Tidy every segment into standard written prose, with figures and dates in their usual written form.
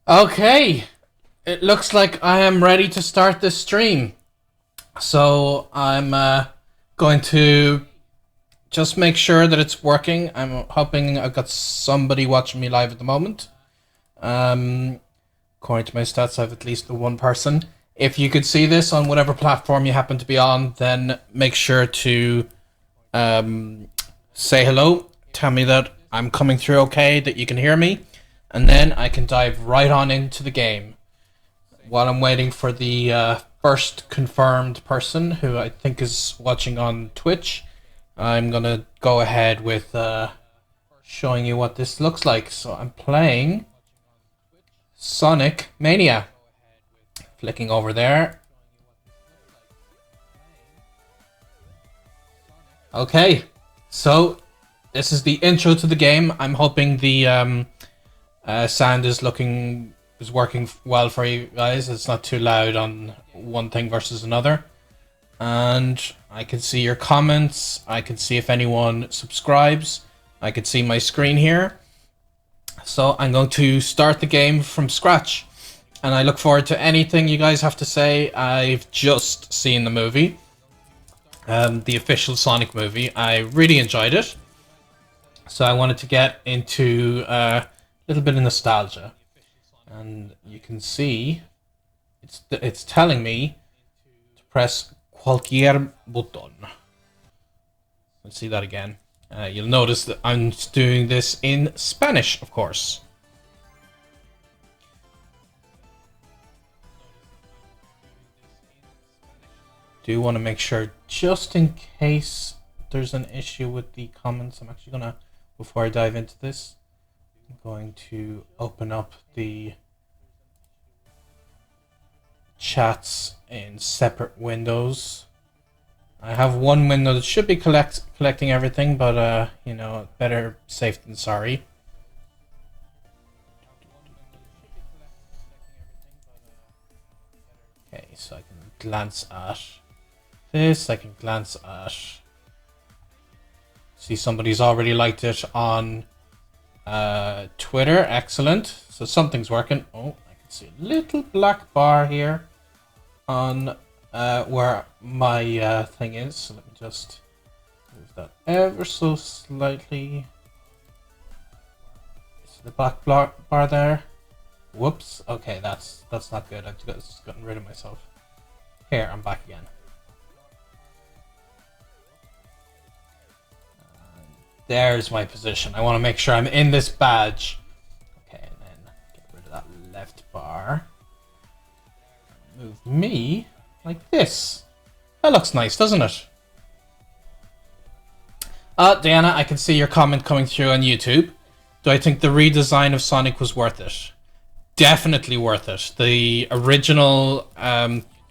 Okay, it looks like I am ready to start this stream. So I'm going to just make sure that it's working. I'm hoping I've got somebody watching me live at the moment. Um, According to my stats, I have at least the one person. If you could see this on whatever platform you happen to be on, then make sure to um, say hello. Tell me that I'm coming through okay, that you can hear me, and then I can dive right on into the game. While I'm waiting for the first confirmed person who I think is watching on Twitch, I'm gonna go ahead with showing you what this looks like. So I'm playing Sonic Mania. Flicking over there. Okay, so this is the intro to the game. I'm hoping the sound is working well for you guys. It's not too loud on one thing versus another. And I can see your comments. I can see if anyone subscribes. I can see my screen here. So I'm going to start the game from scratch. And I look forward to anything you guys have to say. I've just seen the movie. The official Sonic movie. I really enjoyed it. So I wanted to get into a little bit of nostalgia. And you can see it's telling me to press cualquier botón. Let's see that again. You'll notice that I'm doing this in Spanish, of course. Do want to make sure, just in case there's an issue with the comments, I'm actually gonna, before I dive into this, I'm going to open up the chats in separate windows. I have one window that should be collecting everything, but better safe than sorry. Okay, so I can glance at this. I can glance at. See, somebody's already liked it on Twitter. Excellent. So something's working. Oh, I can see a little black bar here on where my thing is. So let me just move that ever so slightly. See the black bar there? Whoops. Okay, that's not good. I've just gotten rid of myself. Here, I'm back again. There's my position. I want to make sure I'm in this badge. Okay, and then get rid of that left bar. Move me like this. That looks nice, doesn't it? Diana, I can see your comment coming through on YouTube. Do I think the redesign of Sonic was worth it? Definitely worth it. The original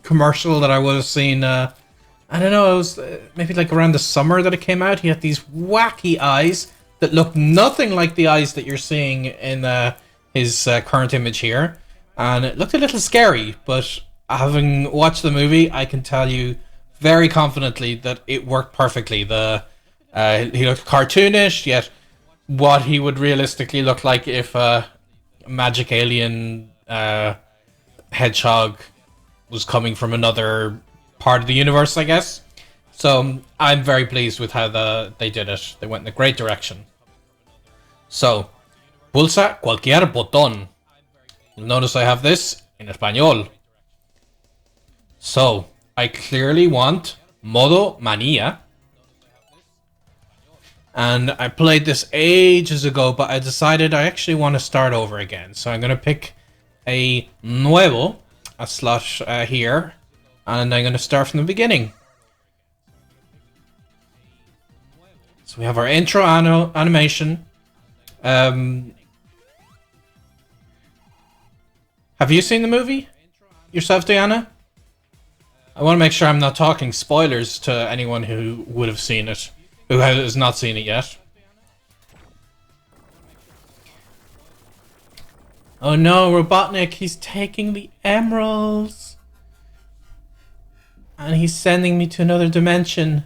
commercial that I would have seen, I don't know, it was maybe like around the summer that it came out. He had these wacky eyes that looked nothing like the eyes that you're seeing in his current image here. And it looked a little scary, but having watched the movie, I can tell you very confidently that it worked perfectly. He looked cartoonish, yet what he would realistically look like if a magic alien hedgehog was coming from another part of the universe, I guess. So I'm very pleased with how they did it. They went in a great direction. So, pulsa cualquier botón. You'll notice I have this in español. So, I clearly want modo manía. And I played this ages ago, but I decided I actually want to start over again. So I'm going to pick a nuevo, a slot here, and I'm going to start from the beginning. So we have our intro animation. Have you seen the movie yourself, Diana? I want to make sure I'm not talking spoilers to anyone who would have seen it, who has not seen it yet. Oh no, Robotnik, he's taking the emeralds. And he's sending me to another dimension.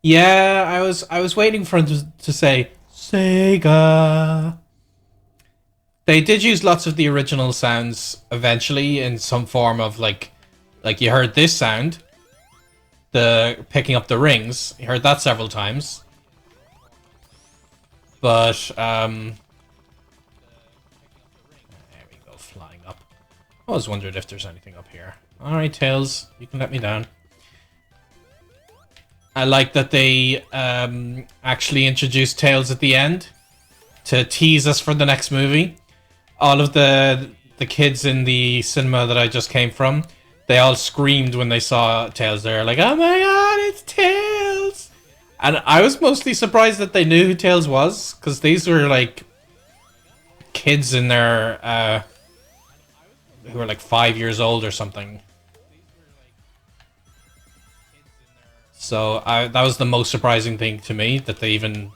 Yeah, I was waiting for him to say Sega. They did use lots of the original sounds eventually in some form of like you heard this sound, the picking up the rings. You heard that several times. But there we go, flying up. I was wondering if there's anything up here. Alright, Tails, you can let me down. I like that they actually introduced Tails at the end to tease us for the next movie. All of the kids in the cinema that I just came from, they all screamed when they saw Tails. They're like, "Oh my god, it's Tails!" And I was mostly surprised that they knew who Tails was, because these were like kids in their who were like 5 years old or something. So that was the most surprising thing to me, that they even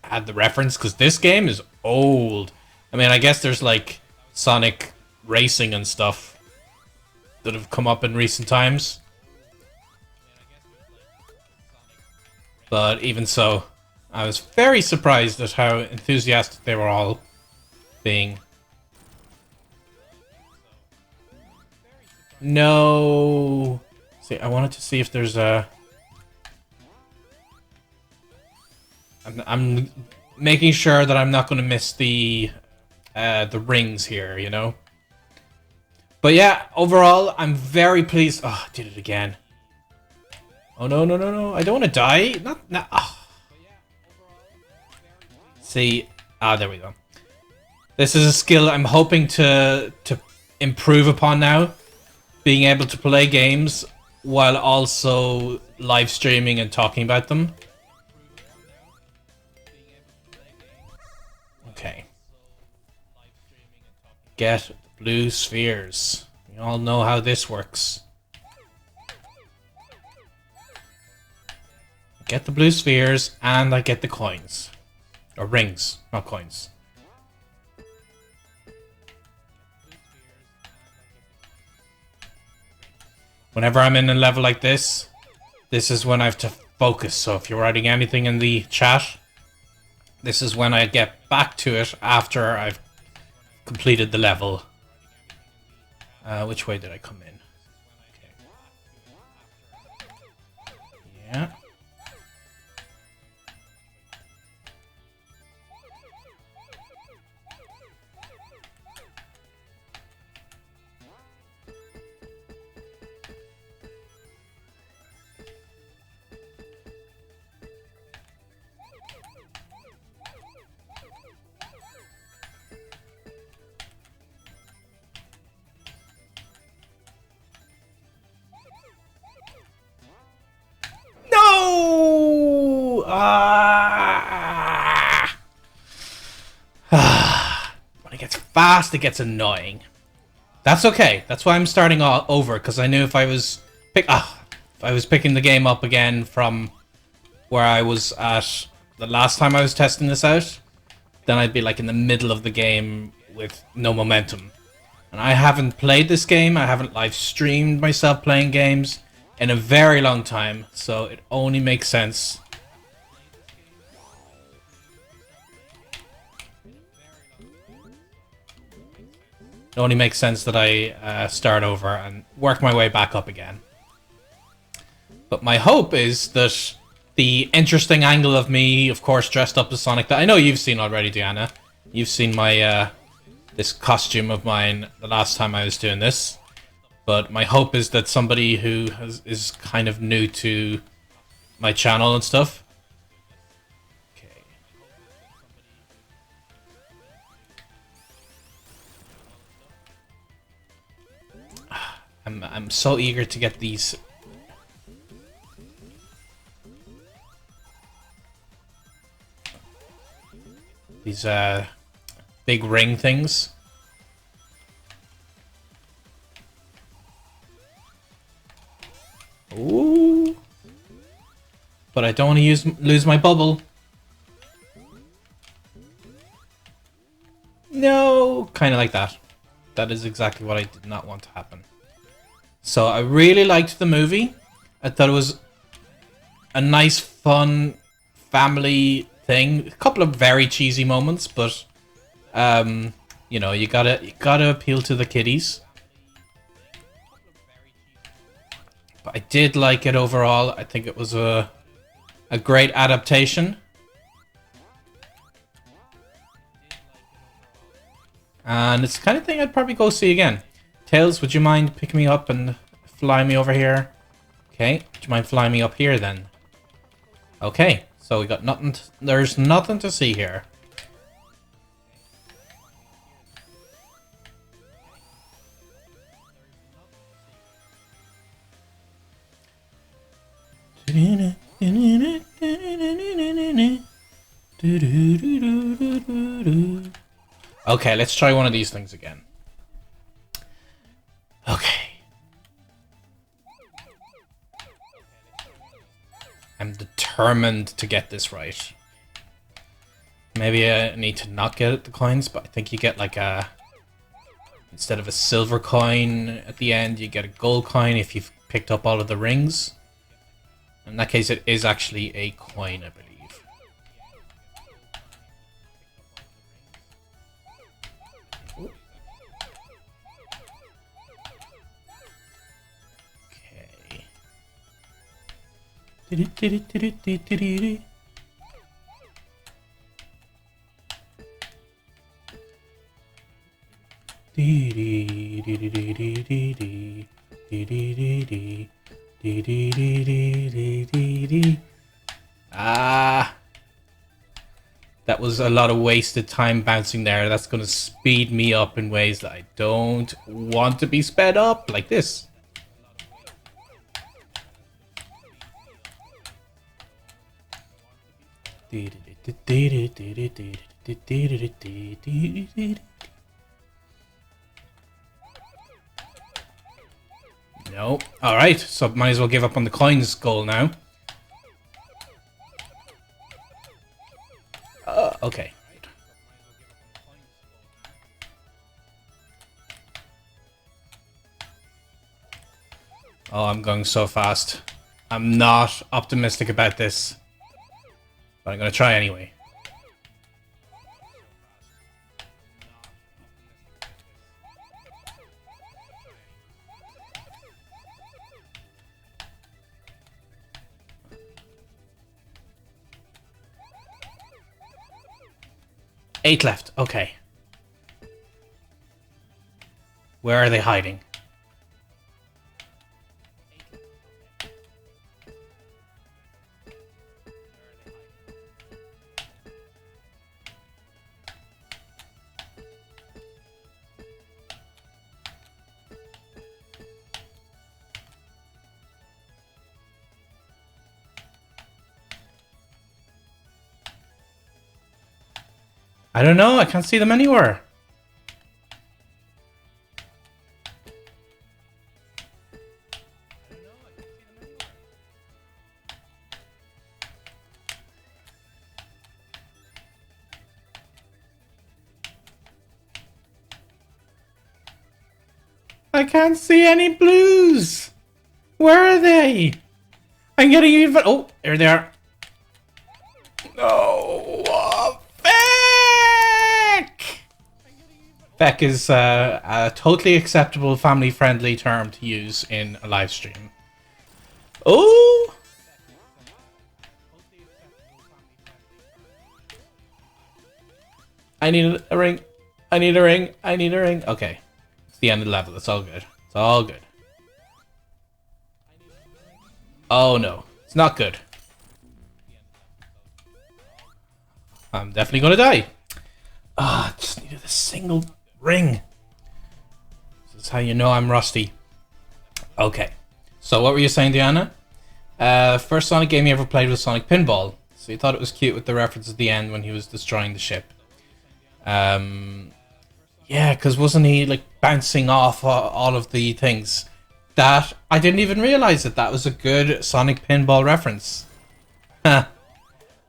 had the reference, because this game is old. I mean, I guess there's like Sonic Racing and stuff that have come up in recent times. But even so, I was very surprised at how enthusiastic they were all being. No. See, I wanted to see if there's a... I'm making sure that I'm not going to miss the rings here, you know? But yeah, overall, I'm very pleased. Oh, I did it again. Oh, no, no, no, no. I don't want to die. Not. Oh. See. There we go. This is a skill I'm hoping to improve upon now. Being able to play games while also live streaming and talking about them. Okay. Get blue spheres. We all know how this works. Get the blue spheres and I get the coins. Or rings, not coins. Whenever I'm in a level like this is when I have to focus. So if you're writing anything in the chat, this is when I get back to it after I've completed the level. Which way did I come in? Okay. Yeah. No! When it gets fast, it gets annoying. That's okay. That's why I'm starting all over, because I knew if I was picking the game up again from where I was at the last time I was testing this out, then I'd be like in the middle of the game with no momentum. And I haven't played this game. I haven't live streamed myself playing games in a very long time, so it only makes sense. It only makes sense that I start over and work my way back up again. But my hope is that the interesting angle of me, of course, dressed up as Sonic, that I know you've seen already, Diana. You've seen my this costume of mine the last time I was doing this. But my hope is that somebody who is kind of new to my channel and stuff. Okay. I'm so eager to get these. These big ring things. Ooh. But I don't want to lose my bubble. No, kind of like that. That is exactly what I did not want to happen. So I really liked the movie. I thought it was a nice, fun family thing. A couple of very cheesy moments, but yeah, You know, you gotta appeal to the kiddies. But I did like it overall. I think it was a great adaptation. And it's the kind of thing I'd probably go see again. Tails, would you mind picking me up and fly me over here? Okay, would you mind flying me up here then? Okay, so we got nothing. There's nothing to see here. Okay, let's try one of these things again. Okay. I'm determined to get this right. Maybe I need to not get the coins, but I think you get like a... Instead of a silver coin at the end, you get a gold coin if you've picked up all of the rings. In that case, it is actually a coin, I believe. Okay. Ah, that was a lot of wasted time bouncing there. That's going to speed me up in ways that I don't want to be sped up, like this. No. Alright, so might as well give up on the coins goal now. Okay. Oh, I'm going so fast. I'm not optimistic about this. But I'm going to try anyway. Eight left. Okay. Where are they hiding? I don't know. I can't see them anywhere. I can't see any blues. Where are they? I'm getting even... Oh, there they are. Oh, feck! Feck is a totally acceptable family-friendly term to use in a live stream. Oh! I need a ring. I need a ring. I need a ring. Okay. It's the end of the level. It's all good. It's all good. Oh no. It's not good. I'm definitely gonna die. Ah, just needed a single ring. This is how you know I'm rusty. Okay. So what were you saying, Diana? First Sonic game you ever played was Sonic Pinball. So you thought it was cute with the reference at the end when he was destroying the ship. Yeah, because wasn't he like bouncing off all of the things? That I didn't even realize that was a good Sonic Pinball reference. Huh.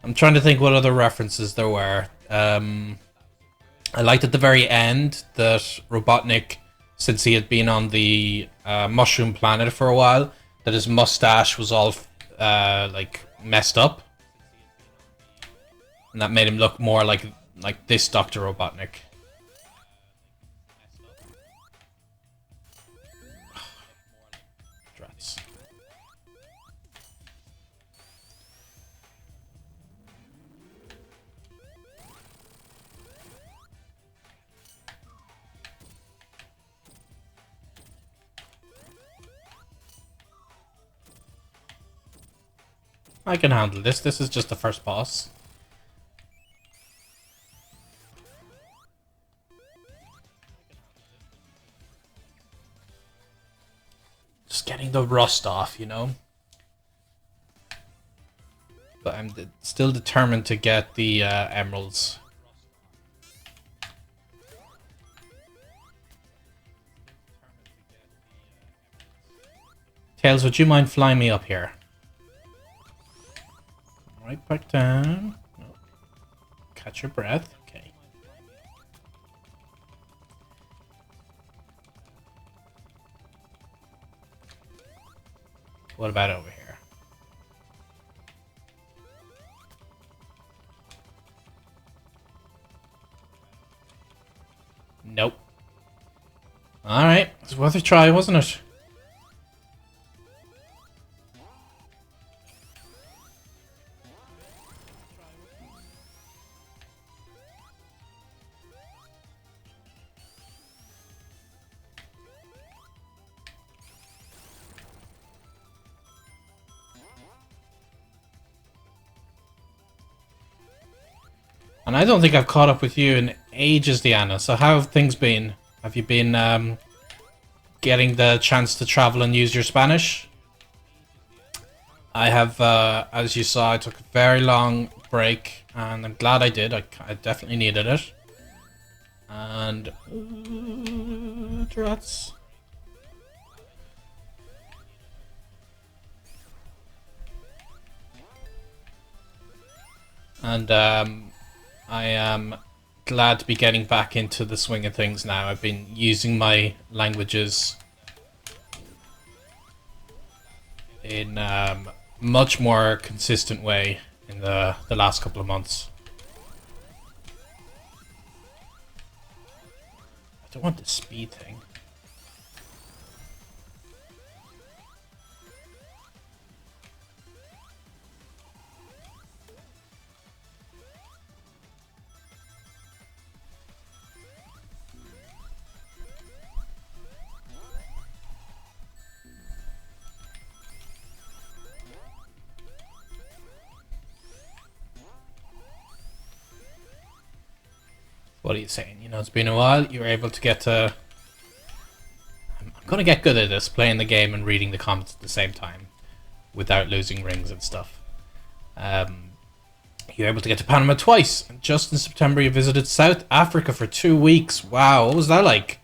I'm trying to think what other references there were. I liked at the very end that Robotnik, since he had been on the Mushroom Planet for a while, that his mustache was all like messed up, and that made him look more like this Dr. Robotnik. I can handle this. This is just the first boss. Just getting the rust off, you know? But I'm still determined to get the emeralds. Tails, would you mind flying me up here? Right back down. Oh. Catch your breath. Okay. What about over here? Nope. Alright, it's worth a try, wasn't it? And I don't think I've caught up with you in ages, Deanna. So how have things been? Have you been getting the chance to travel and use your Spanish? I have, as you saw, I took a very long break, and I'm glad I did. I definitely needed it. And... rats. And, I am glad to be getting back into the swing of things now. I've been using my languages in much more consistent way in the last couple of months. I don't want the speed thing. What are you saying? You know, it's been a while. You were able to get to... I'm going to get good at this, playing the game and reading the comments at the same time, without losing rings and stuff. You're able to get to Panama twice. And just in September, you visited South Africa for 2 weeks. Wow, what was that like?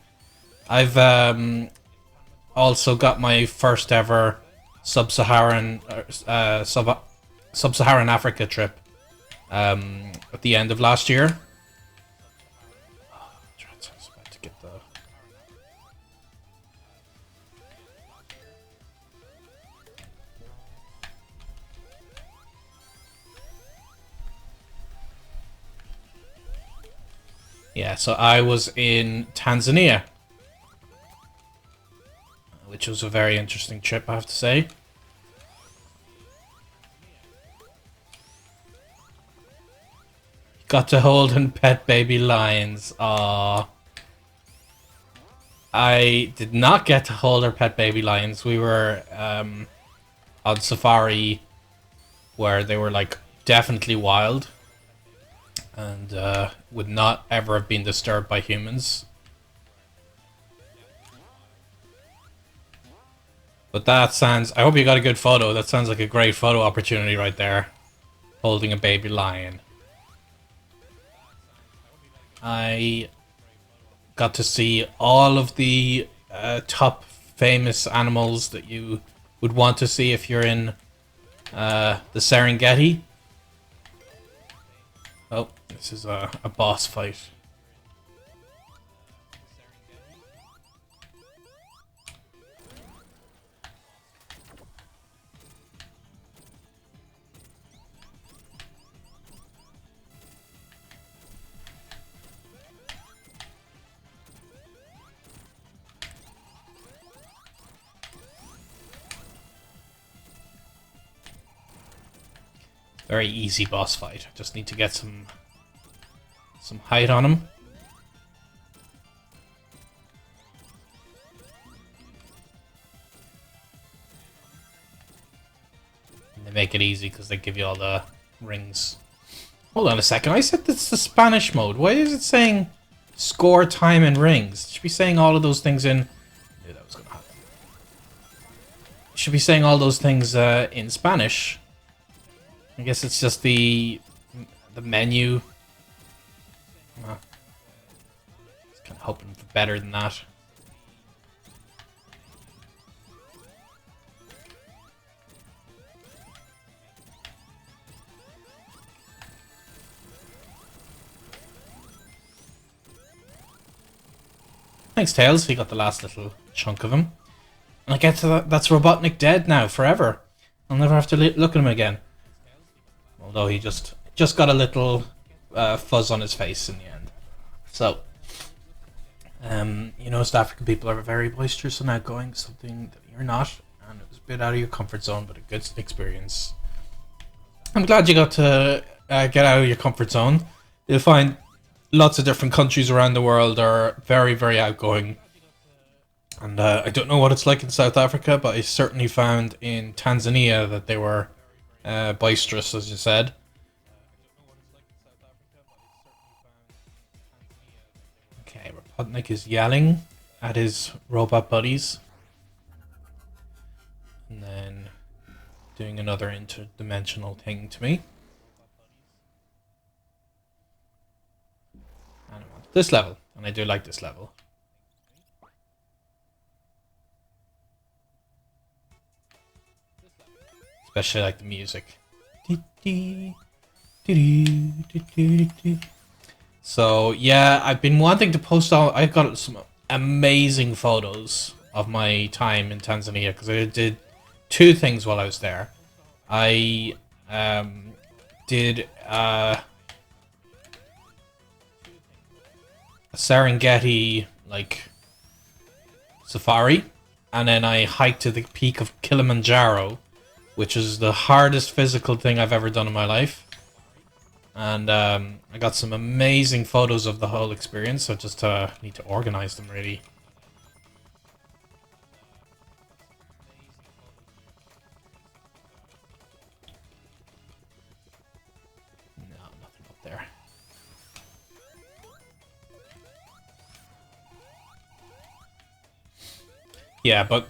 I've also got my first ever Sub-Saharan Africa trip at the end of last year. Yeah, so I was in Tanzania, which was a very interesting trip, I have to say. Got to hold and pet baby lions. Aww. I did not get to hold or pet baby lions. We were on safari where they were like definitely wild and would not ever have been disturbed by humans. But that sounds... I hope you got a good photo. That sounds like a great photo opportunity right there. Holding a baby lion. I got to see all of the top famous animals that you would want to see if you're in the Serengeti. Oh, this is a boss fight. Very easy boss fight. Just need to get some height on him. And then make it easy because they give you all the rings. Hold on a second. I said this is the Spanish mode. Why is it saying score, time, and rings? It should be saying all of those things in... I knew that was going to happen. It should be saying all those things in Spanish. I guess it's just the menu. I was kind of hoping for better than that. Thanks, Tails. He got the last little chunk of him. And I get to that. That's Robotnik dead now, forever. I'll never have to look at him again. Although he just got a little fuzz on his face in the end. So, you know, South African people are very boisterous and outgoing, something that you're not. And it was a bit out of your comfort zone, but a good experience. I'm glad you got to get out of your comfort zone. You'll find lots of different countries around the world are very, very outgoing. And I don't know what it's like in South Africa, but I certainly found in Tanzania that they were boisterous, as you said. Okay, Robotnik is yelling at his robot buddies. And then doing another interdimensional thing to me. And I want this level, and I do like this level. Especially like the music. So yeah, I've been wanting to post all. I've got some amazing photos of my time in Tanzania because I did two things while I was there. I did a Serengeti like safari, and then I hiked to the peak of Kilimanjaro, which is the hardest physical thing I've ever done in my life. And I got some amazing photos of the whole experience, so just need to organize them really. No, nothing up there. Yeah, but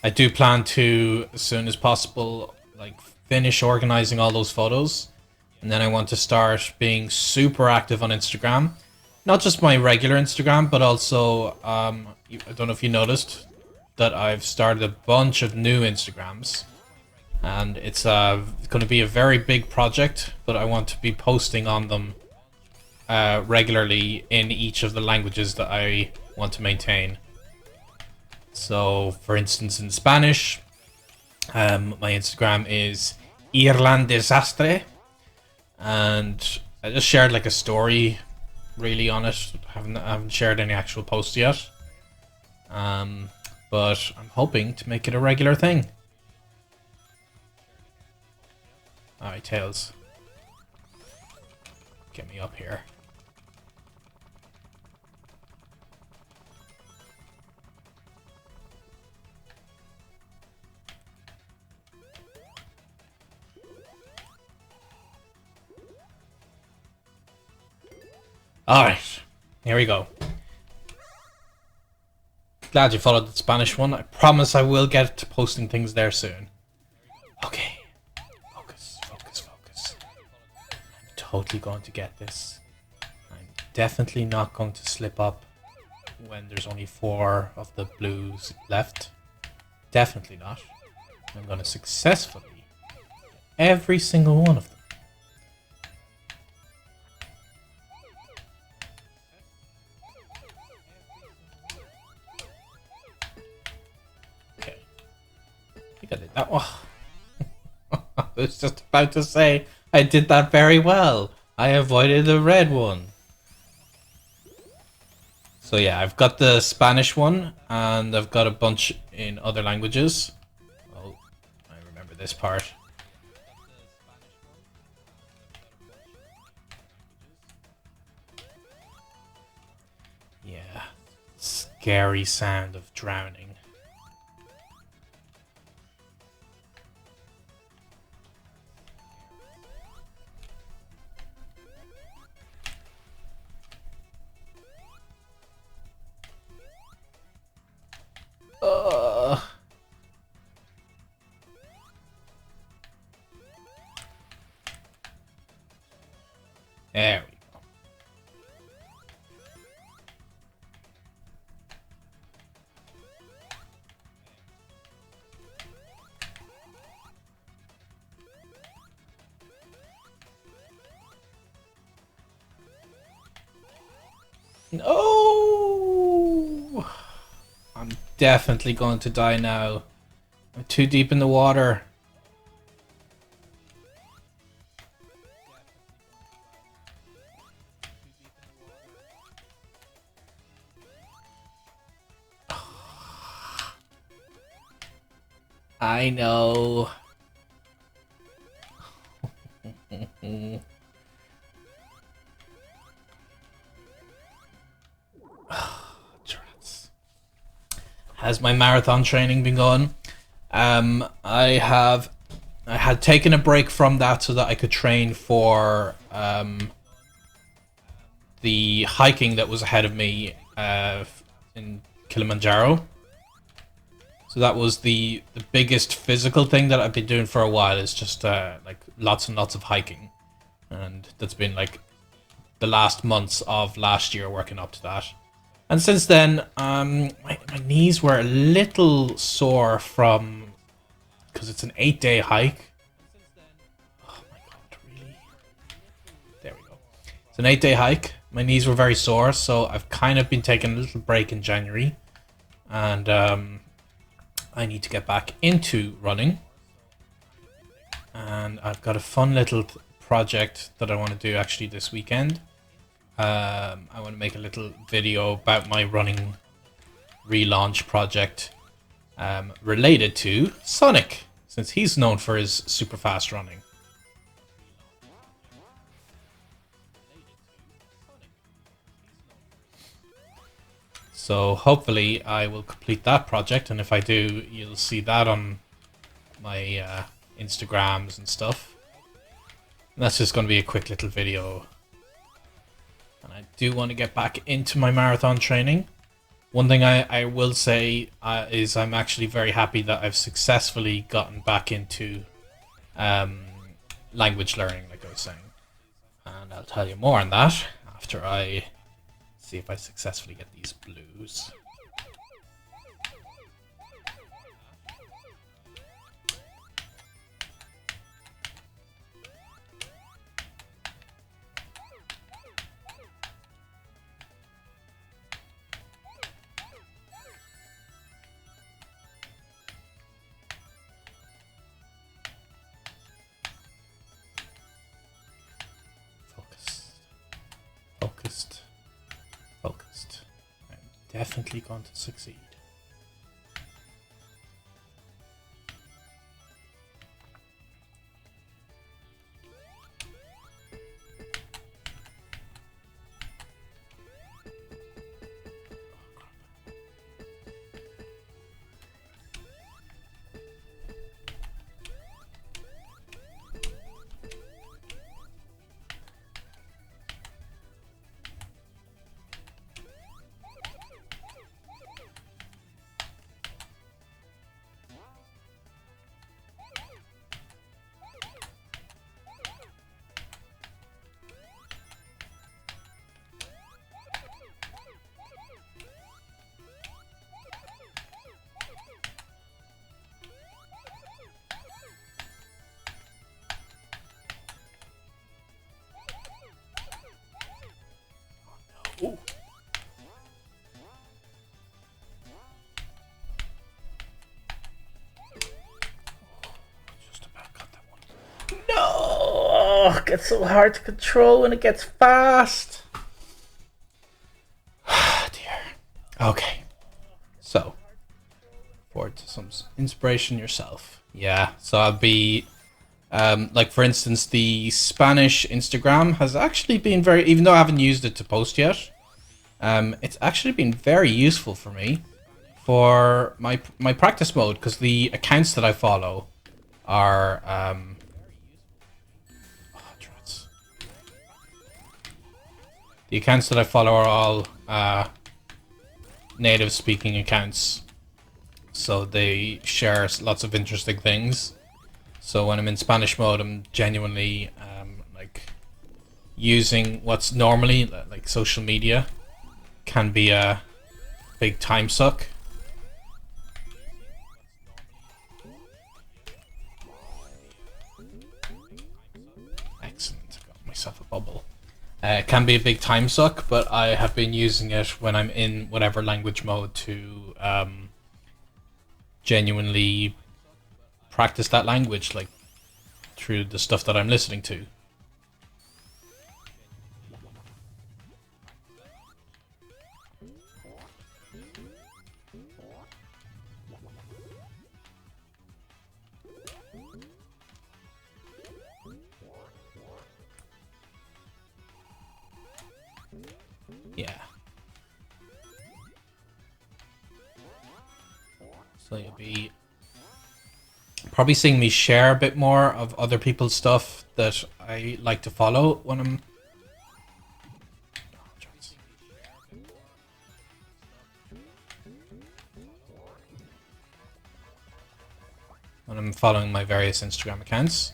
I do plan to, as soon as possible, like finish organizing all those photos. And then I want to start being super active on Instagram. Not just my regular Instagram, but also, I don't know if you noticed, that I've started a bunch of new Instagrams. And it's going to be a very big project, but I want to be posting on them regularly in each of the languages that I want to maintain. So, for instance, in Spanish, my Instagram is Irlandesastre, and I just shared like a story, really on it. I haven't shared any actual posts yet, but I'm hoping to make it a regular thing. All right, Tails, get me up here. Alright, here we go. Glad you followed the Spanish one. I promise I will get to posting things there soon. Okay. Focus, focus, focus. I'm totally going to get this. I'm definitely not going to slip up when there's only 4 of the blues left. Definitely not. I'm going to successfully every single one of them. I did that. Oh. I was just about to say I did that very well. I avoided the red one. So yeah, I've got the Spanish one, and I've got a bunch in other languages. Oh, I remember this part. Yeah, scary sound of drowning. No! I'm definitely going to die now. I'm too deep in the water. I know. Has my marathon training been going? I had taken a break from that so that I could train for the hiking that was ahead of me in Kilimanjaro. So that was the biggest physical thing that I've been doing for a while. Is just like lots and lots of hiking, and that's been like the last months of last year working up to that. And since then, my knees were a little sore from because it's an 8-day hike. Oh my god, really? There we go. It's an 8-day hike. My knees were very sore, so I've kind of been taking a little break in January, and I need to get back into running. And I've got a fun little project that I want to do actually this weekend. I want to make a little video about my running relaunch project related to Sonic, since he's known for his super fast running. So hopefully I will complete that project, and if I do, you'll see that on my Instagrams and stuff. And that's just going to be a quick little video. And I do want to get back into my marathon training. One thing I will say is I'm actually very happy that I've successfully gotten back into language learning, like I was saying. And I'll tell you more on that after I see if I successfully get these blues. Focused. Focused. I'm definitely going to succeed. Ooh. Just about got that one. No! Oh, it gets so hard to control when it gets fast. Dear. Okay. So, forward to some inspiration yourself. Yeah, so I'll be like for instance, the Spanish Instagram has actually been very, even though I haven't used it to post yet, it's actually been very useful for me for my practice mode, because the accounts that I follow are the accounts that I follow are all native speaking accounts, so they share lots of interesting things. So when I'm in Spanish mode, I'm genuinely like using what's normally like social media can be a big time suck. Excellent, got myself a bubble. It can be a big time suck, but I have been using it when I'm in whatever language mode to genuinely practice that language, like through the stuff that I'm listening to. Yeah. So you'll be probably seeing me share a bit more of other people's stuff that I like to follow when I'm following my various Instagram accounts.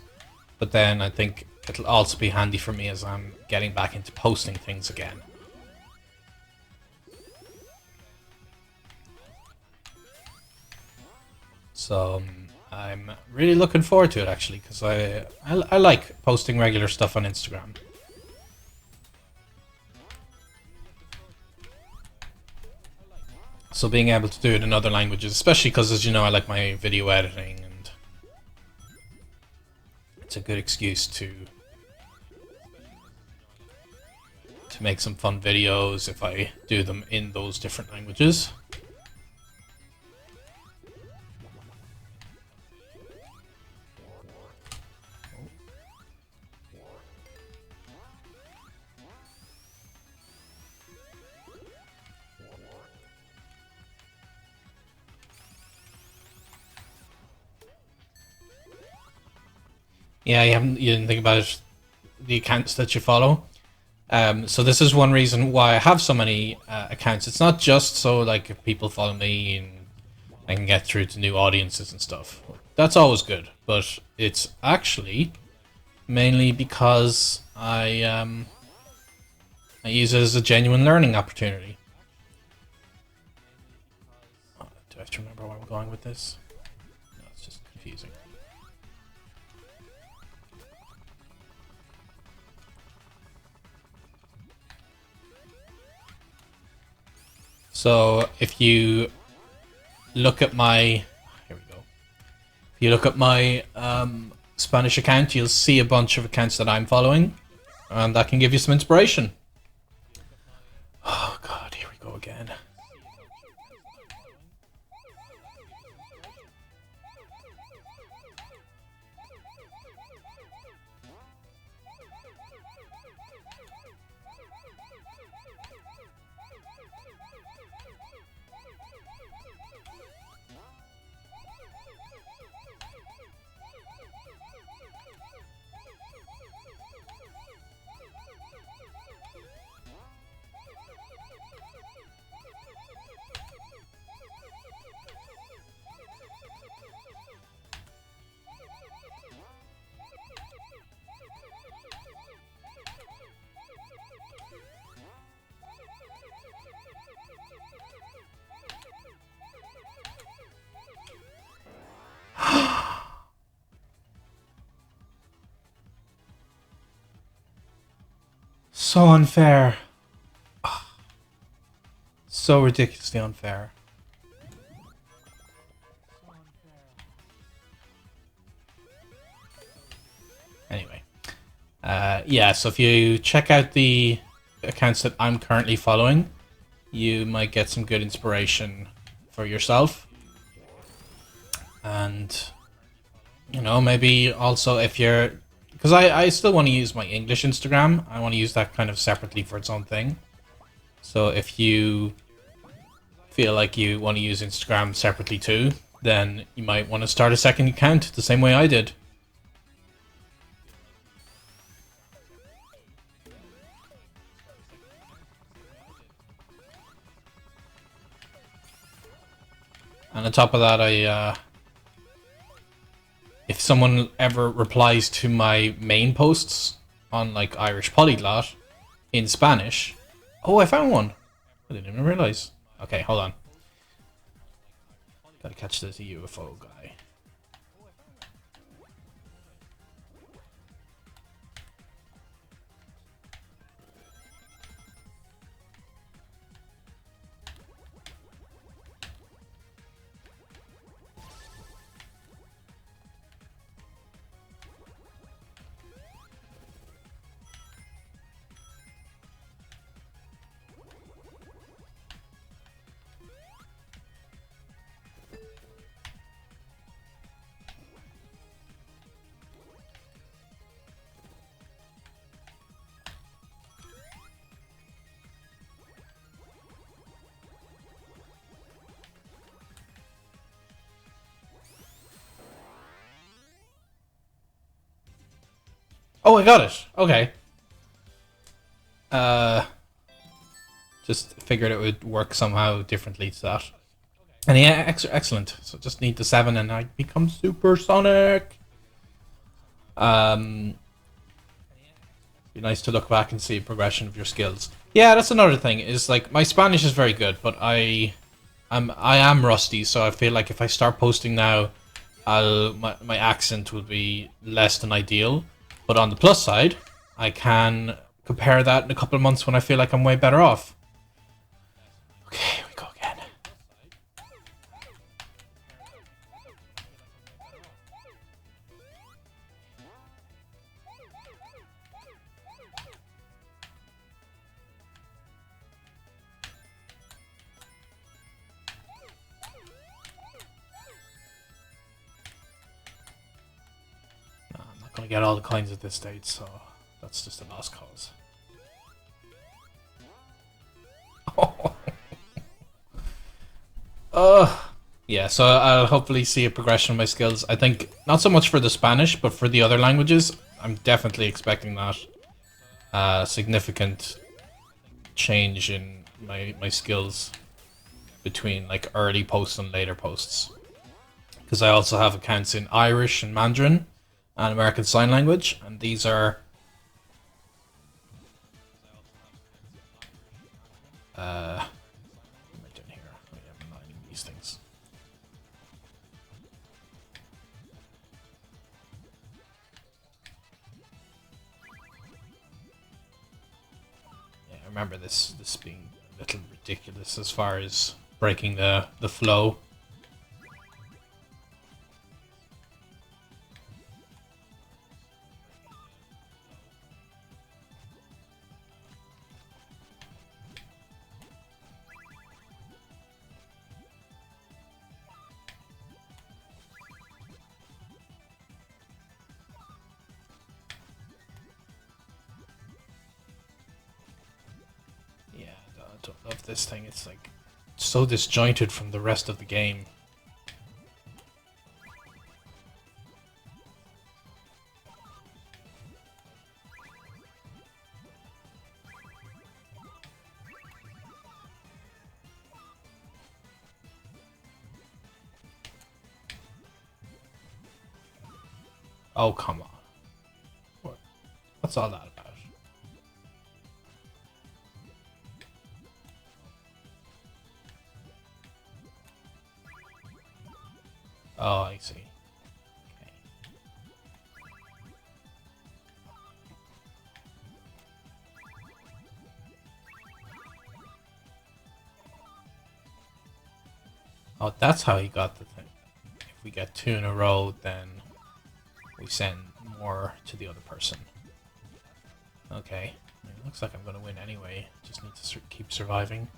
But then I think it'll also be handy for me as I'm getting back into posting things again. So I'm really looking forward to it, actually, because I like posting regular stuff on Instagram. So being able to do it in other languages, especially because, as you know, I like my video editing, and it's a good excuse to make some fun videos if I do them in those different languages. Yeah, you didn't think about it, the accounts that you follow. So this is one reason why I have so many accounts. It's not just so like if people follow me and I can get through to new audiences and stuff. That's always good, but it's actually mainly because I use it as a genuine learning opportunity. Oh, do I have to remember where I'm going with this? No, it's just confusing. So if you look at my, here we go. If you look at my Spanish account, you'll see a bunch of accounts that I'm following, and that can give you some inspiration. Oh God, here we go again. So unfair. So ridiculously unfair. Anyway. Yeah, so if you check out the accounts that I'm currently following, you might get some good inspiration for yourself. And, you know, maybe also if you're... Because I still want to use my English Instagram. I want to use that kind of separately for its own thing. So if you feel like you want to use Instagram separately too, then you might want to start a second account the same way I did. And on top of that, if someone ever replies to my main posts on like Irish Polyglot in Spanish, oh, I found one. I didn't even realize. Okay, hold on. Gotta catch this UFO guy. Oh, I got it. Okay. Uh, just figured it would work somehow differently to that. And yeah, excellent. So just need the 7 and I become supersonic. Um, be nice to look back and see a progression of your skills. Yeah, that's another thing. Is like my Spanish is very good, but I am rusty. So I feel like if I start posting now, my accent will be less than ideal. But on the plus side, I can compare that in a couple of months when I feel like I'm way better off. Okay, here we go again. No, I'm not going to get all the coins at this stage, so that's just a lost cause. Yeah, so I'll hopefully see a progression of my skills. I think not so much for the Spanish, but for the other languages, I'm definitely expecting that significant change in my skills between like early posts and later posts. Because I also have accounts in Irish and Mandarin and American Sign Language, and these are remember this being a little ridiculous as far as breaking the flow. Love this thing. It's like so disjointed from the rest of the game. Oh, come on. What's all that about? Oh, I see. Okay. Oh, that's how he got the thing. If we get 2 in a row, then we send more to the other person. Okay. It looks like I'm going to win anyway. Just need to keep surviving.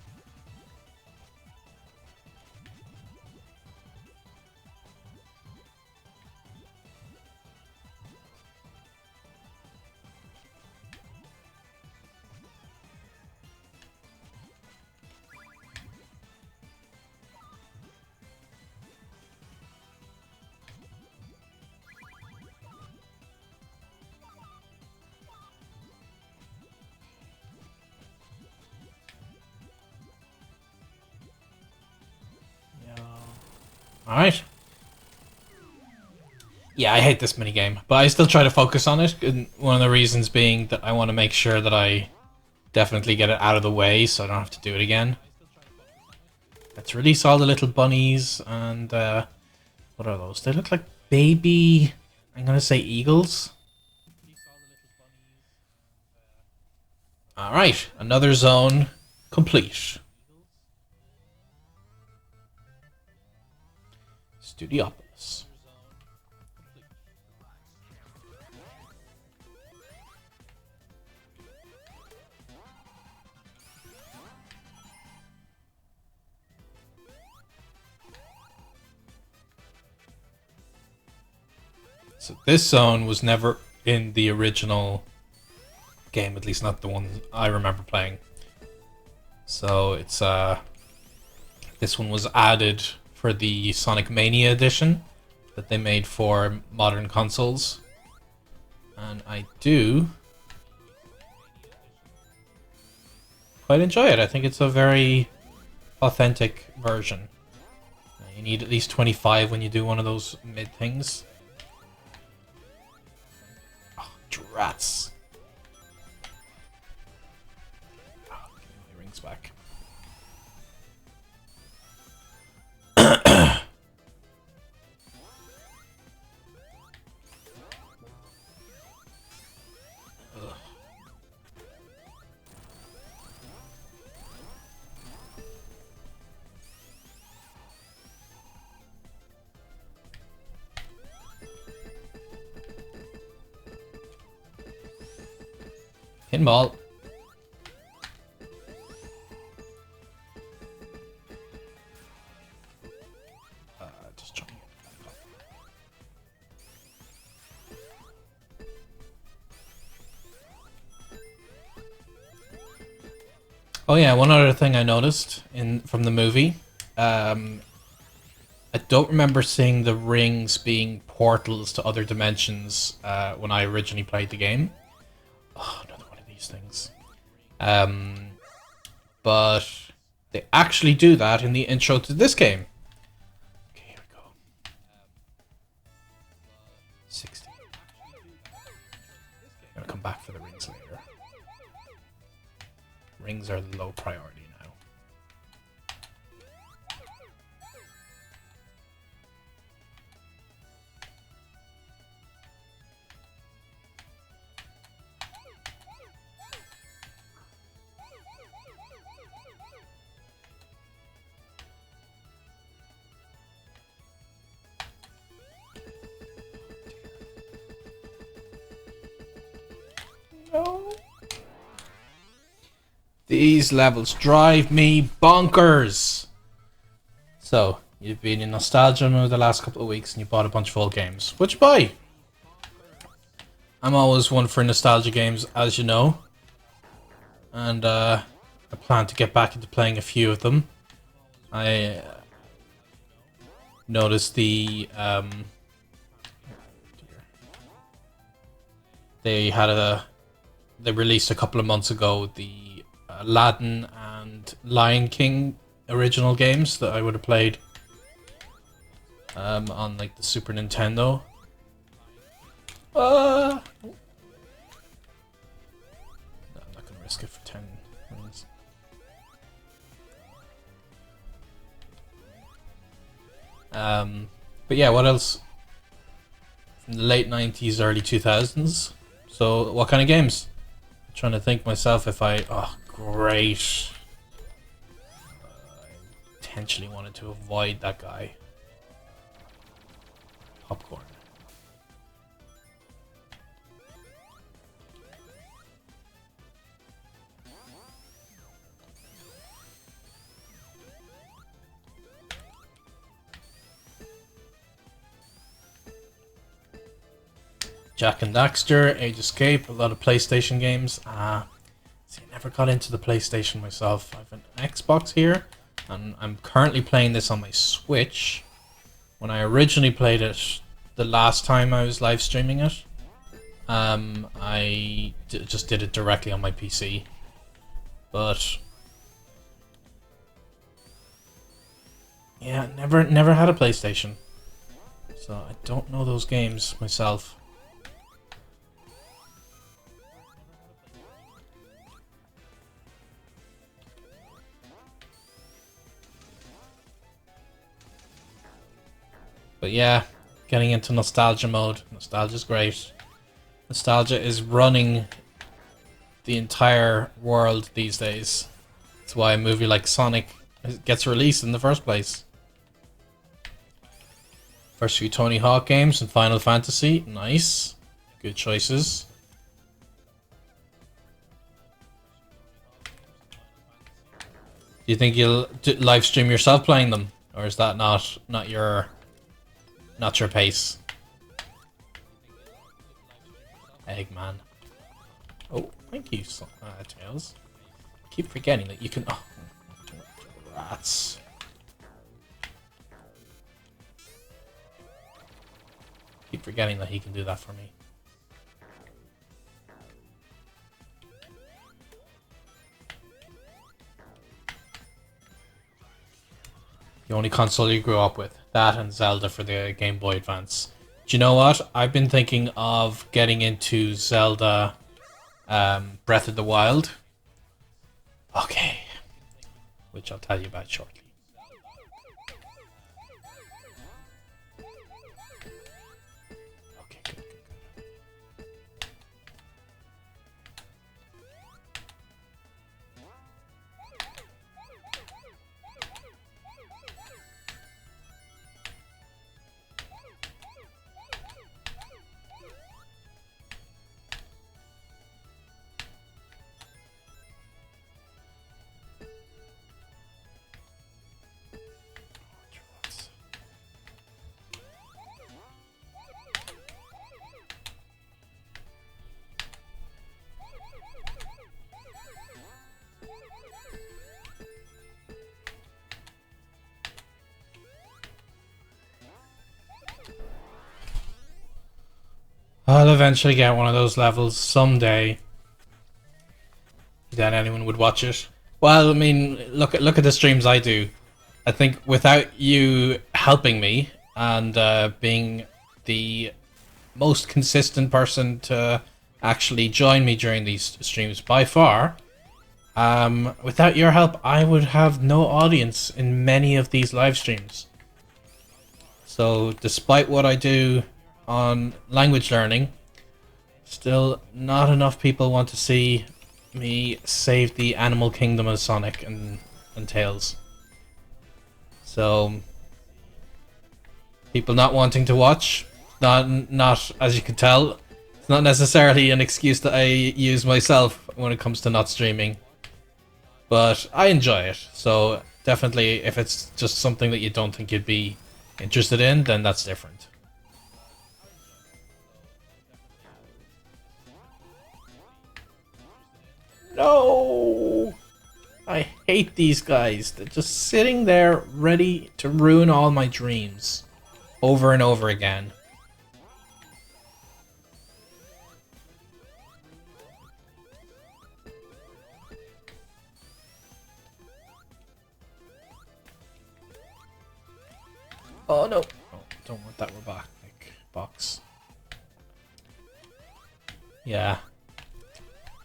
Alright. Yeah, I hate this minigame, but I still try to focus on it. And one of the reasons being that I want to make sure that I definitely get it out of the way so I don't have to do it again. Let's release all the little bunnies and what are those? They look like baby, I'm gonna say eagles. Alright, another zone complete. Studiopolis. So this zone was never in the original game, at least not the one I remember playing. So it's this one was added for the Sonic Mania edition that they made for modern consoles. And I do quite enjoy it. I think it's a very authentic version. You need at least 25 when you do one of those mid things. Oh, drats. Oh, give me my rings back. Pinball. Just trying to get back up. Oh yeah, one other thing I noticed from the movie. I don't remember seeing the rings being portals to other dimensions when I originally played the game. Oh, another one of these things. But they actually do that in the intro to this game. Okay, here we go. 60. I'm gonna come back for the rings later. Rings are low priority now. No. These levels drive me bonkers. So, you've been in nostalgia mode the last couple of weeks and you bought a bunch of old games. What'd you buy? I'm always one for nostalgia games, as you know. And I plan to get back into playing a few of them. I noticed they released a couple of months ago the Aladdin and Lion King original games that I would have played on like the Super Nintendo. No, I'm not gonna risk it for 10 rings. But yeah, what else? From the late 90s, early 2000s. So, what kind of games? I'm trying to think myself if I... Oh, great. I intentionally wanted to avoid that guy. Popcorn. Jack and Daxter, Age Escape, a lot of PlayStation games. See, I never got into the PlayStation myself. I have an Xbox here, and I'm currently playing this on my Switch. When I originally played it, the last time I was live streaming it, I just did it directly on my PC. But yeah, never had a PlayStation, so I don't know those games myself. But yeah, getting into nostalgia mode. Nostalgia's great. Nostalgia is running the entire world these days. That's why a movie like Sonic gets released in the first place. First few Tony Hawk games and Final Fantasy. Nice. Good choices. Do you think you'll live stream yourself playing them? Or is that not your pace? Eggman. Oh, thank you, Tails. I keep forgetting that you can... Oh, rats. Keep forgetting that he can do that for me. The only console you grew up with. That and Zelda for the Game Boy Advance. Do you know what? I've been thinking of getting into Zelda Breath of the Wild. Okay. Which I'll tell you about shortly. Okay, good, good, good. I'll eventually get one of those levels someday. Then anyone would watch it. Well, I mean, look at the streams I do. I think without you helping me and being the most consistent person to actually join me during these streams by far, without your help, I would have no audience in many of these live streams. So, despite what I do on language learning, still not enough people want to see me save the animal kingdom of Sonic and Tails. So, people not wanting to watch, not as you can tell, it's not necessarily an excuse that I use myself when it comes to not streaming. But I enjoy it, so definitely if it's just something that you don't think you'd be interested in, then that's different. No! I hate these guys. They're just sitting there ready to ruin all my dreams. Over and over again. Oh no! Oh, don't want that robotic box. Yeah.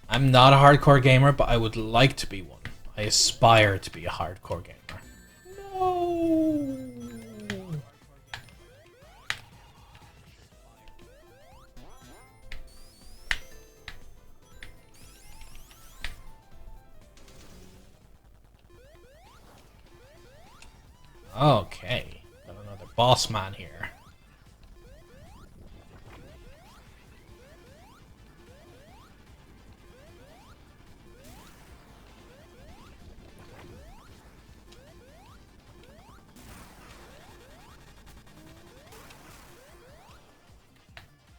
I'm not a hardcore gamer, but I would like to be one. I aspire to be a hardcore gamer. No. Okay. Got another boss man here.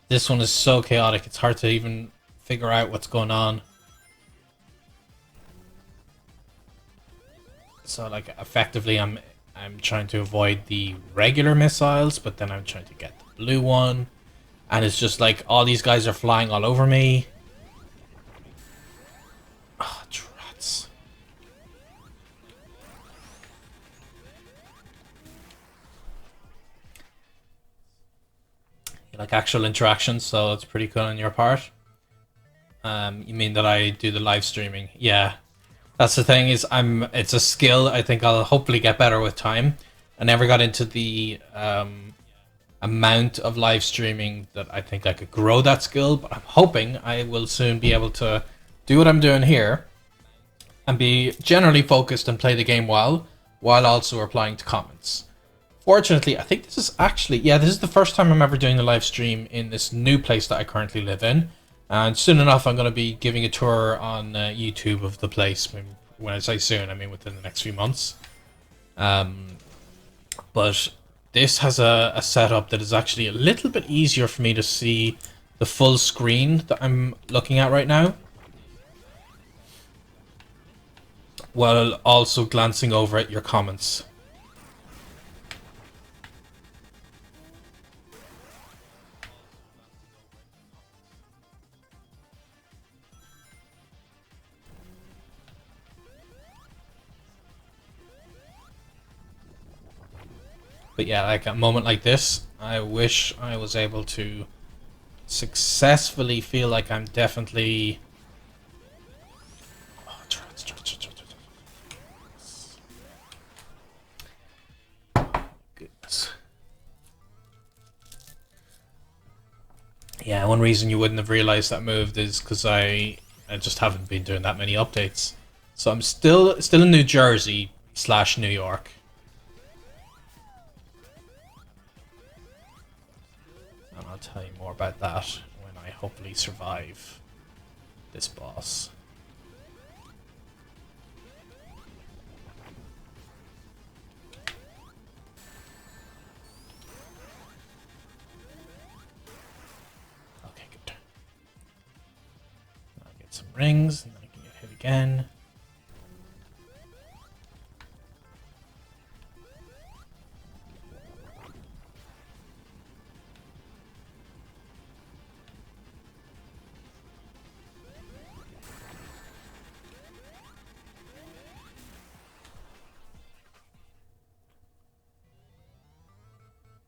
This one is so chaotic, it's hard to even figure out what's going on. So like effectively I'm trying to avoid the regular missiles, but then I'm trying to get the blue one. And it's just like all these guys are flying all over me. Oh, drats. You like actual interactions, so it's pretty cool on your part. You mean that I do the live streaming? Yeah. That's the thing is it's a skill I think I'll hopefully get better with time. I never got into the amount of live streaming that I think I could grow that skill, but I'm hoping I will soon be able to do what I'm doing here and be generally focused and play the game while also replying to comments. Fortunately, I think this is actually, yeah, this is the first time I'm ever doing a live stream in this new place that I currently live in. And soon enough, I'm going to be giving a tour on YouTube of the place. When I say soon, I mean within the next few months. But this has a setup that is actually a little bit easier for me to see the full screen that I'm looking at right now, while also glancing over at your comments. But yeah, like a moment like this, I wish I was able to successfully feel like I'm definitely. Oh, goodness. Yeah, one reason you wouldn't have realized that moved is because I just haven't been doing that many updates. So I'm still in New Jersey slash New York. And I'll tell you more about that when I hopefully survive this boss. Okay, good. Now I get some rings, and then I can get hit again.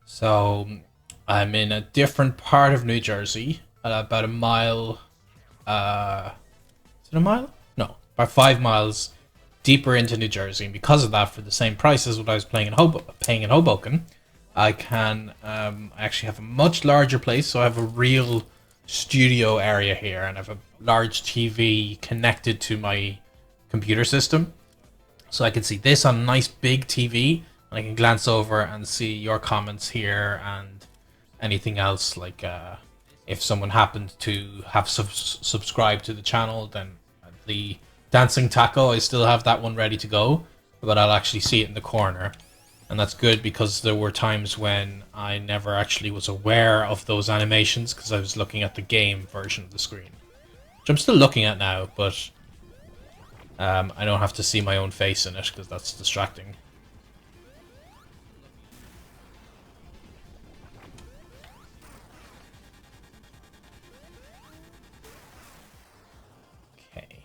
So I'm in a different part of New Jersey, about a mile. Is it a mile? No, about 5 miles deeper into New Jersey, and because of that, for the same price as what I was paying in Hoboken, I can I actually have a much larger place. So I have a real studio area here, and I have a large TV connected to my computer system, so I can see this on a nice big TV, and I can glance over and see your comments here and anything else. Like if someone happened to have subscribed to the channel, then the dancing taco, I still have that one ready to go, but I'll actually see it in the corner. And that's good because there were times when I never actually was aware of those animations because I was looking at the game version of the screen, which I'm still looking at now, but I don't have to see my own face in it because that's distracting. Okay.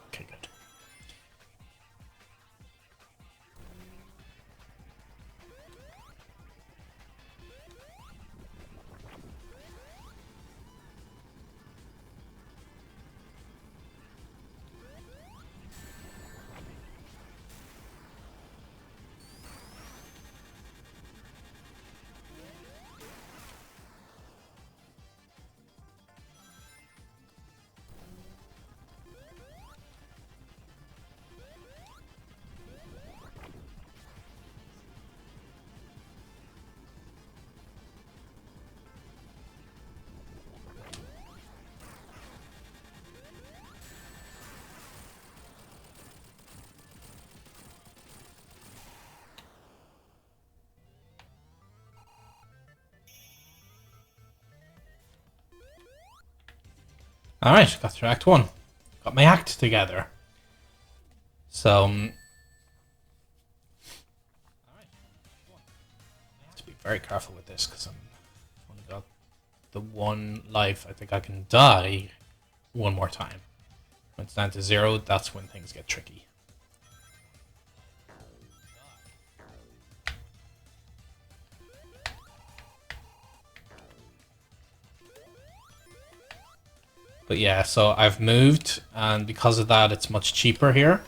Okay, good. Alright, got through Act 1. Got my act together. So, to be very careful with this because I've only got the one life. I think I can die one more time. When it's down to 0, that's when things get tricky. But yeah, so I've moved, and because of that, it's much cheaper here.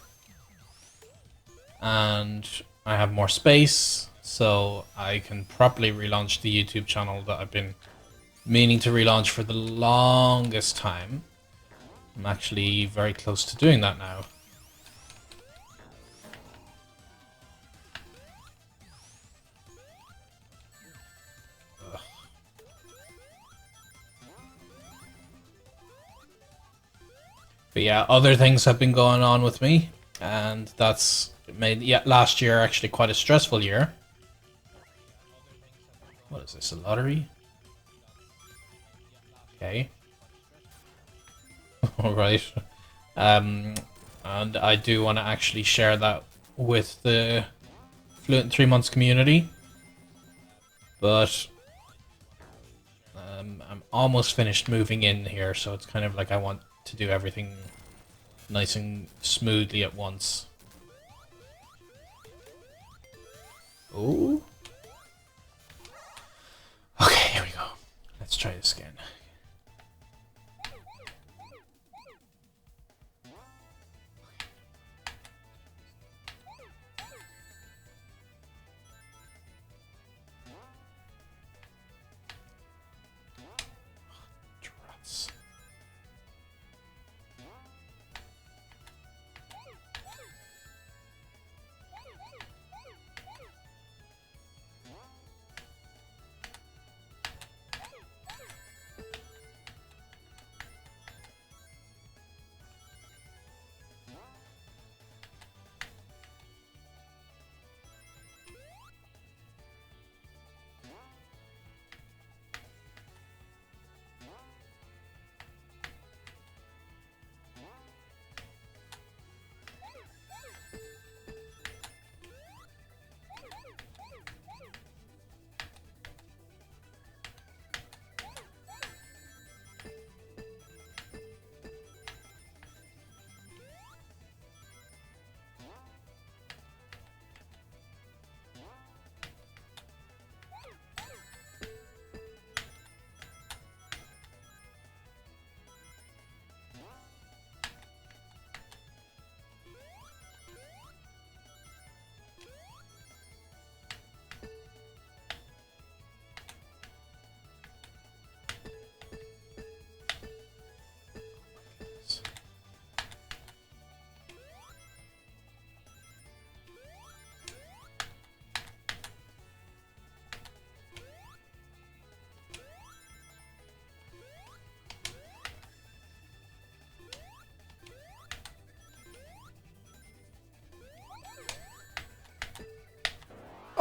And I have more space, so I can properly relaunch the YouTube channel that I've been meaning to relaunch for the longest time. I'm actually very close to doing that now. Ugh. But yeah, other things have been going on with me, and that's made last year actually quite a stressful year. What is this, a lottery? Okay. Alright. And I do want to actually share that with the Fluent 3 Months community. But I'm almost finished moving in here, so it's kind of like I want to do everything nice and smoothly at once. Oh. Okay, here we go. Let's try this again.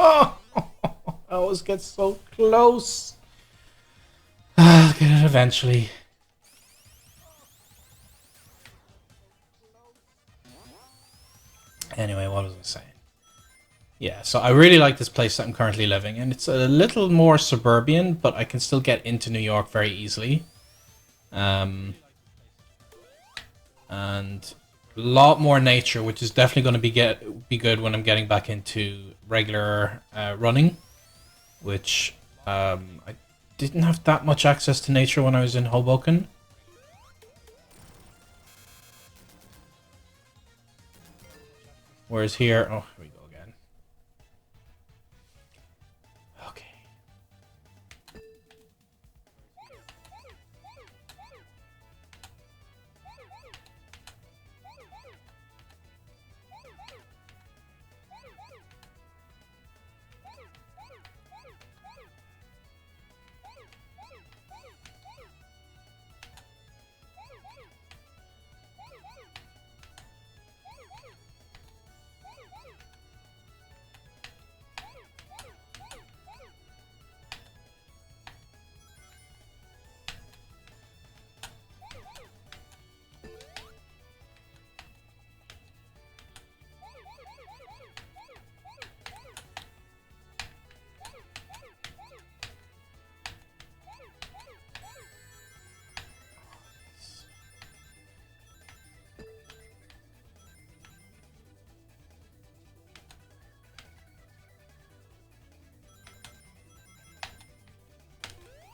Oh, I always get so close. I'll get it eventually. Anyway, what was I saying? Yeah, so I really like this place that I'm currently living in. It's a little more suburban, but I can still get into New York very easily. And a lot more nature, which is definitely going to be good when I'm getting back into regular running, which I didn't have that much access to nature when I was in Hoboken. Whereas here, oh, here we go again. Okay.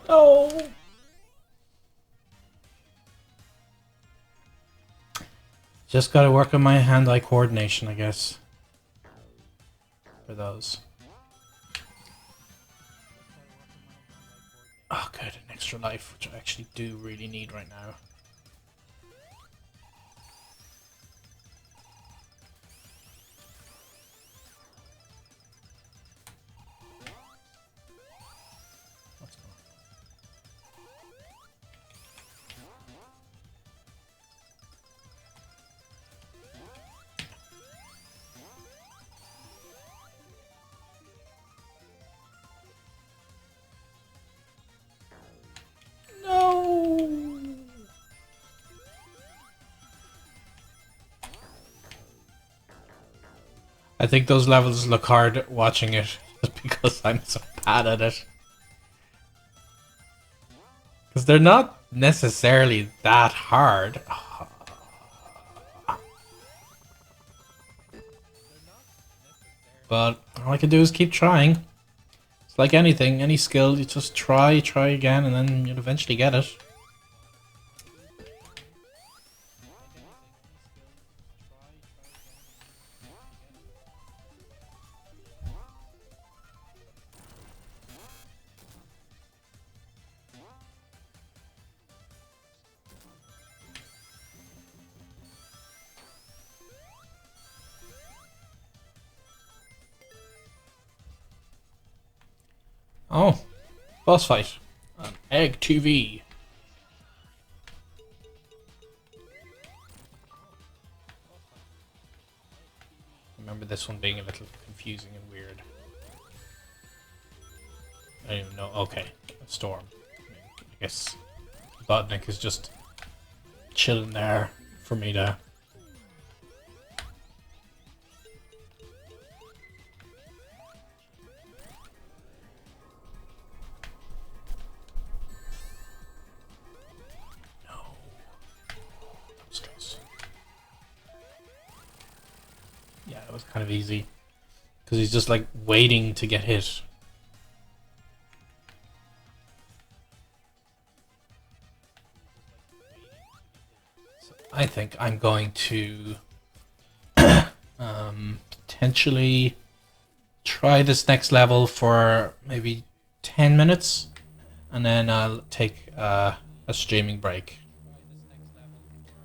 Oh. Just gotta work on my hand-eye coordination, I guess. For those. Oh, good, an extra life, which I actually do really need right now. No! I think those levels look hard watching it just because I'm so bad at it. Because they're not necessarily that hard. But all I can do is keep trying. It's like anything, any skill, you just try again, and then you'll eventually get it. Oh, boss fight. Egg TV. Remember this one being a little confusing and weird. I don't even know. Okay, a storm. I guess Botnik is just chilling there for me to. No. That was close. Yeah, it was kind of easy. Because he's just like waiting to get hit. I think I'm going to potentially try this next level for maybe 10 minutes and then I'll take a streaming break.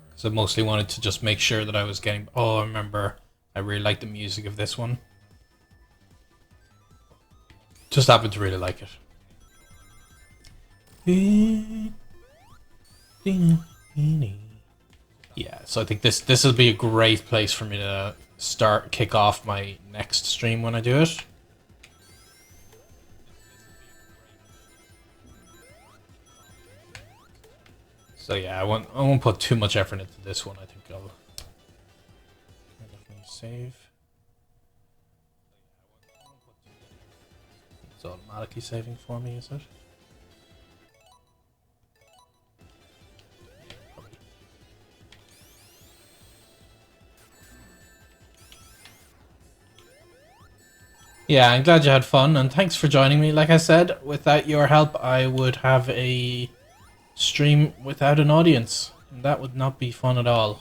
Because I mostly wanted to just make sure that I was getting... Oh, I remember, I really like the music of this one. Just happened to really like it. Yeah, so I think this will be a great place for me to kick off my next stream when I do it. So yeah, I won't put too much effort into this one. I think I'll definitely save. It's automatically saving for me, is it? Yeah, I'm glad you had fun, and thanks for joining me. Like I said, without your help, I would have a stream without an audience, and that would not be fun at all.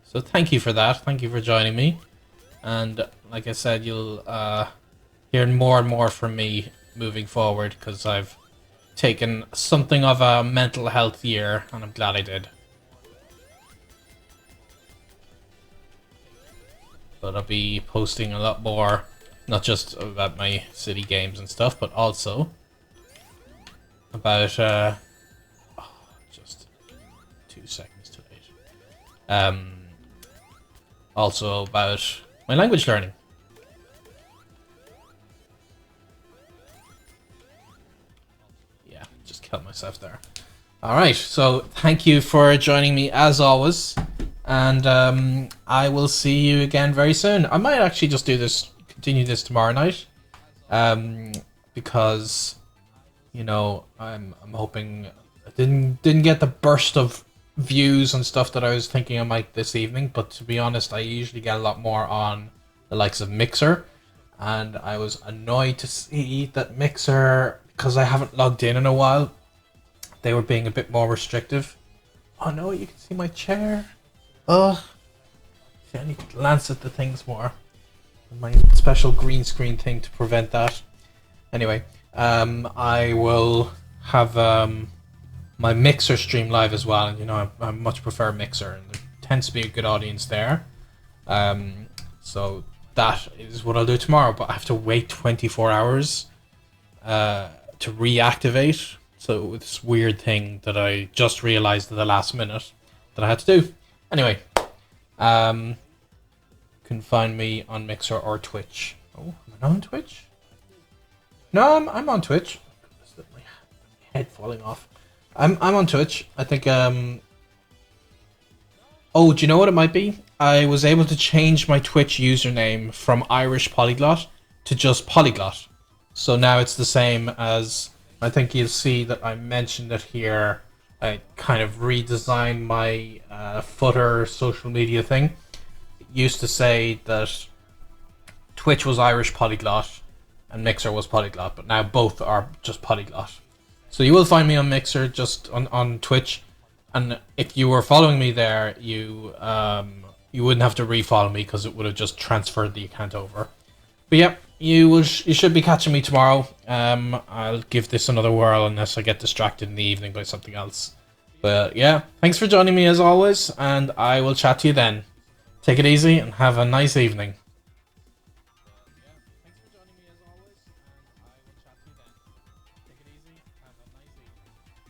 So thank you for that. Thank you for joining me. And like I said, you'll hear more and more from me moving forward, because I've taken something of a mental health year, and I'm glad I did. But I'll be posting a lot more, not just about my city games and stuff, but also about just 2 seconds too late. Also about my language learning. Yeah, just killed myself there. Alright, so thank you for joining me as always. And I will see you again very soon. I might actually just continue this tomorrow night. Because, you know, I'm hoping I didn't get the burst of views and stuff that I was thinking I might this evening, but to be honest, I usually get a lot more on the likes of Mixer, and I was annoyed to see that Mixer, because I haven't logged in a while, they were being a bit more restrictive. Oh no, you can see my chair. Ugh. See, I need to glance at the things more. My special green screen thing to prevent that. Anyway, I will have my Mixer stream live as well, and you know I much prefer Mixer, and there tends to be a good audience there. So that is what I'll do tomorrow, but I have to wait 24 hours to reactivate. So it's this weird thing that I just realized at the last minute that I had to do. Anyway, can find me on Mixer or Twitch. Oh, am I on Twitch? No, I'm on Twitch. My head falling off. I'm on Twitch. I think oh, do you know what it might be? I was able to change my Twitch username from Irish Polyglot to just Polyglot. So now it's the same as, I think you'll see that I mentioned it here. I kind of redesigned my footer social media thing. It used to say that Twitch was Irish Polyglot and Mixer was Polyglot, but now both are just Polyglot. So you will find me on Mixer, just on Twitch. And if you were following me there, you wouldn't have to refollow me because it would have just transferred the account over. But yeah, you should be catching me tomorrow. I'll give this another whirl unless I get distracted in the evening by something else. But yeah, thanks for joining me as always, and I will chat to you then. Take it easy and have a nice evening.